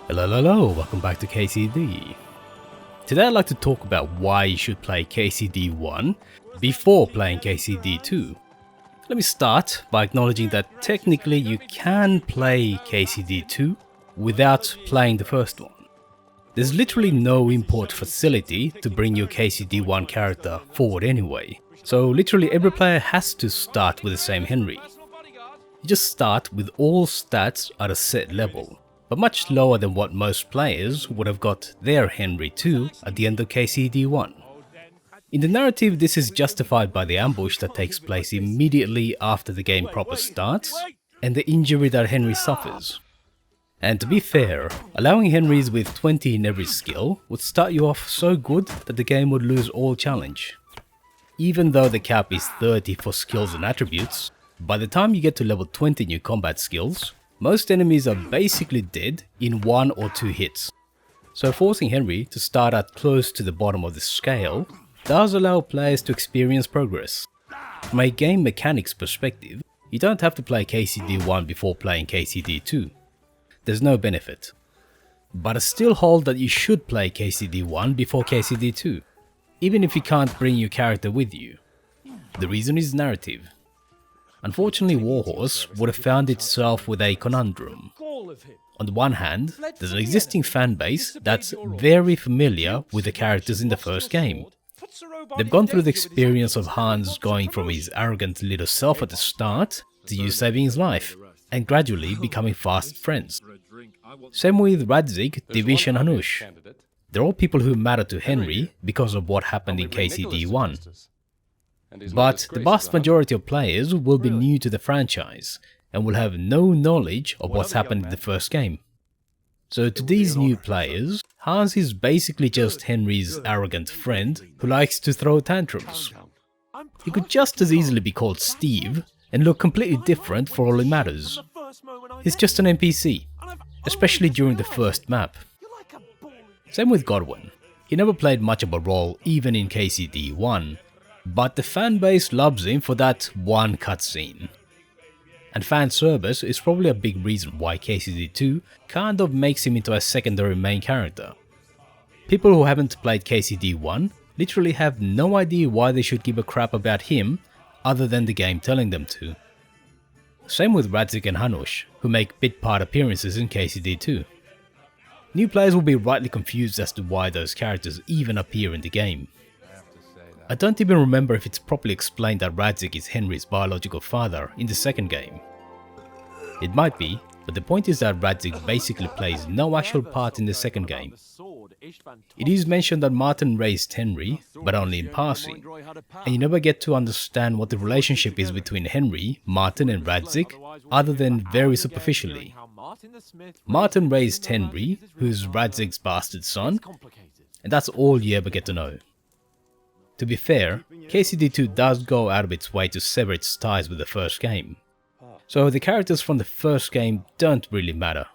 Hello, welcome back to KCD. Today I'd like to talk about why you should play KCD 1 before playing KCD 2. Let me start by acknowledging that technically you can play KCD 2 without playing the first one. There's literally no import facility to bring your KCD 1 character forward anyway, so literally every player has to start with the same Henry. You just start with all stats at a set level, but much lower than what most players would have got their Henry 2 at the end of KCD 1. In the narrative, this is justified by the ambush that takes place immediately after the game proper starts, and the injury that Henry suffers. And to be fair, allowing Henrys with 20 in every skill would start you off so good that the game would lose all challenge. Even though the cap is 30 for skills and attributes, by the time you get to level 20 new combat skills, most enemies are basically dead in 1 or 2 hits. So forcing Henry to start at close to the bottom of the scale does allow players to experience progress. From a game mechanics perspective, you don't have to play KCD 1 before playing KCD 2. There's no benefit. But I still hold that you should play KCD 1 before KCD 2, even if you can't bring your character with you. The reason is narrative. Unfortunately, Warhorse would have found itself with a conundrum. On the one hand, there's an existing fanbase that's very familiar with the characters in the first game. They've gone through the experience of Hans going from his arrogant little self at the start to you saving his life, and gradually becoming fast friends. Same with Radzig, Divish and Hanush. They're all people who matter to Henry because of what happened in KCD 1. But the vast majority of players will be new to the franchise and will have no knowledge of what's happened in the first game. So to these new players, Hans is basically just Henry's arrogant friend who likes to throw tantrums. He could just as easily be called Steve and look completely different for all it matters. He's just an NPC, especially during the first map. Same with Godwin. He never played much of a role even in KCD 1, but the fanbase loves him for that one cutscene. And fan service is probably a big reason why KCD 2 kind of makes him into a secondary main character. People who haven't played KCD 1 literally have no idea why they should give a crap about him other than the game telling them to. Same with Radzig and Hanush, who make bit part appearances in KCD 2. New players will be rightly confused as to why those characters even appear in the game. I don't even remember if it's properly explained that Radzig is Henry's biological father in the second game. It might be, but the point is that Radzig basically plays no actual part in the second game. It is mentioned that Martin raised Henry, but only in passing, and you never get to understand what the relationship is between Henry, Martin and Radzig, other than very superficially. Martin raised Henry, who's Radzig's bastard son, and that's all you ever get to know. To be fair, KCD 2 does go out of its way to sever its ties with the first game, so the characters from the first game don't really matter.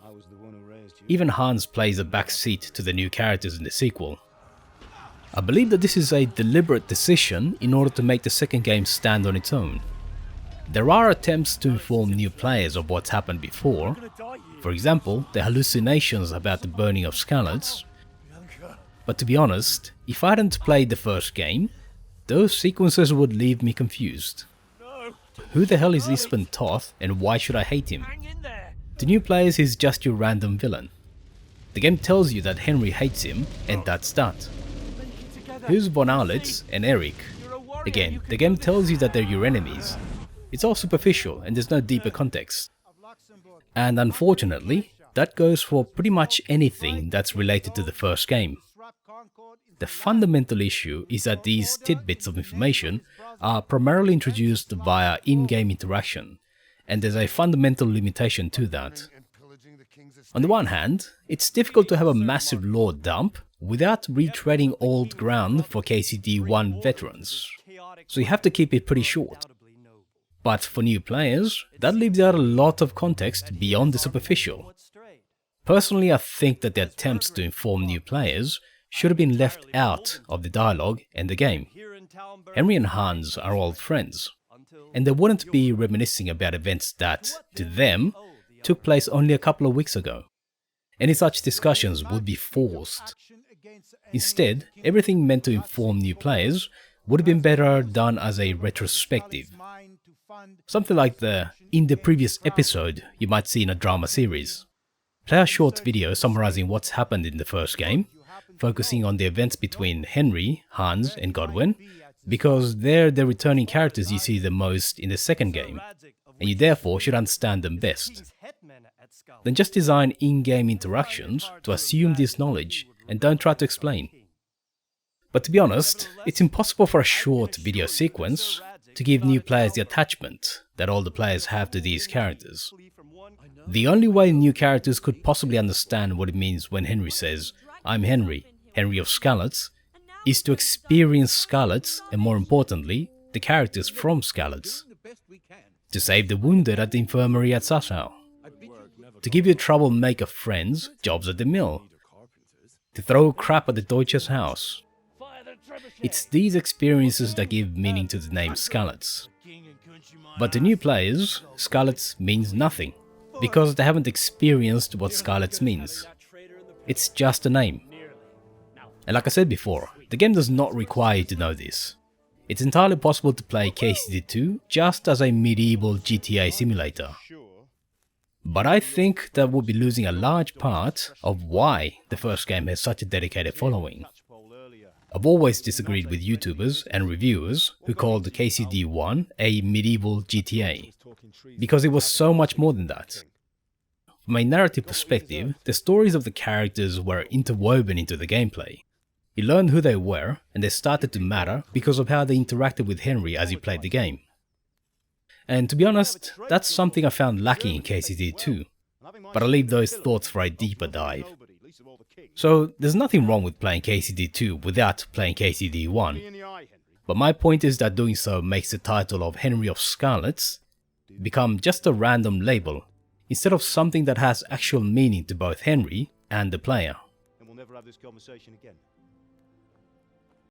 Even Hans plays a backseat to the new characters in the sequel. I believe that this is a deliberate decision in order to make the second game stand on its own. There are attempts to inform new players of what's happened before, for example, the hallucinations about the burning of Skalitz. But to be honest, if I hadn't played the first game, those sequences would leave me confused. Who the hell is Ispen Toth and why should I hate him? To new players, he's just your random villain. The game tells you that Henry hates him, and that's that. Who's Von Arlitz and Eric? Again, the game tells you that they're your enemies. It's all superficial and there's no deeper context. And unfortunately, that goes for pretty much anything that's related to the first game. The fundamental issue is that these tidbits of information are primarily introduced via in-game interaction, and there's a fundamental limitation to that. On the one hand, it's difficult to have a massive lore dump without retreading old ground for KCD 1 veterans, so you have to keep it pretty short. But for new players, that leaves out a lot of context beyond the superficial. Personally, I think that the attempts to inform new players should have been left out of the dialogue and the game. Henry and Hans are old friends, and they wouldn't be reminiscing about events that, to them, took place only a couple of weeks ago. Any such discussions would be forced. Instead, everything meant to inform new players would have been better done as a retrospective. Something like in the previous episode you might see in a drama series. Play a short video summarizing what's happened in the first game, focusing on the events between Henry, Hans and Godwin, because they're the returning characters you see the most in the second game, and you therefore should understand them best. Then just design in-game interactions to assume this knowledge and don't try to explain. But to be honest, it's impossible for a short video sequence to give new players the attachment that all the players have to these characters. The only way new characters could possibly understand what it means when Henry says, "I'm Henry, Henry of Skalitz," is to experience Skalitz and, more importantly, the characters from Skalitz. To save the wounded at the infirmary at Sasau. To give your troublemaker friends jobs at the mill. To throw crap at the Deutscher's house. It's these experiences that give meaning to the name Skalitz. But to new players, Skalitz means nothing, because they haven't experienced what Skalitz means. It's just a name. And like I said before, the game does not require you to know this. It's entirely possible to play KCD2 just as a medieval GTA simulator. But I think that would be losing a large part of why the first game has such a dedicated following. I've always disagreed with YouTubers and reviewers who called KCD1 a medieval GTA, because it was so much more than that. From a narrative perspective, the stories of the characters were interwoven into the gameplay. You learned who they were, and they started to matter because of how they interacted with Henry as you played the game. And to be honest, that's something I found lacking in KCD2, but I'll leave those thoughts for a deeper dive. So there's nothing wrong with playing KCD2 without playing KCD1, but my point is that doing so makes the title of Henry of Skalitz become just a random label, instead of something that has actual meaning to both Henry and the player. And we'll never have this conversation again.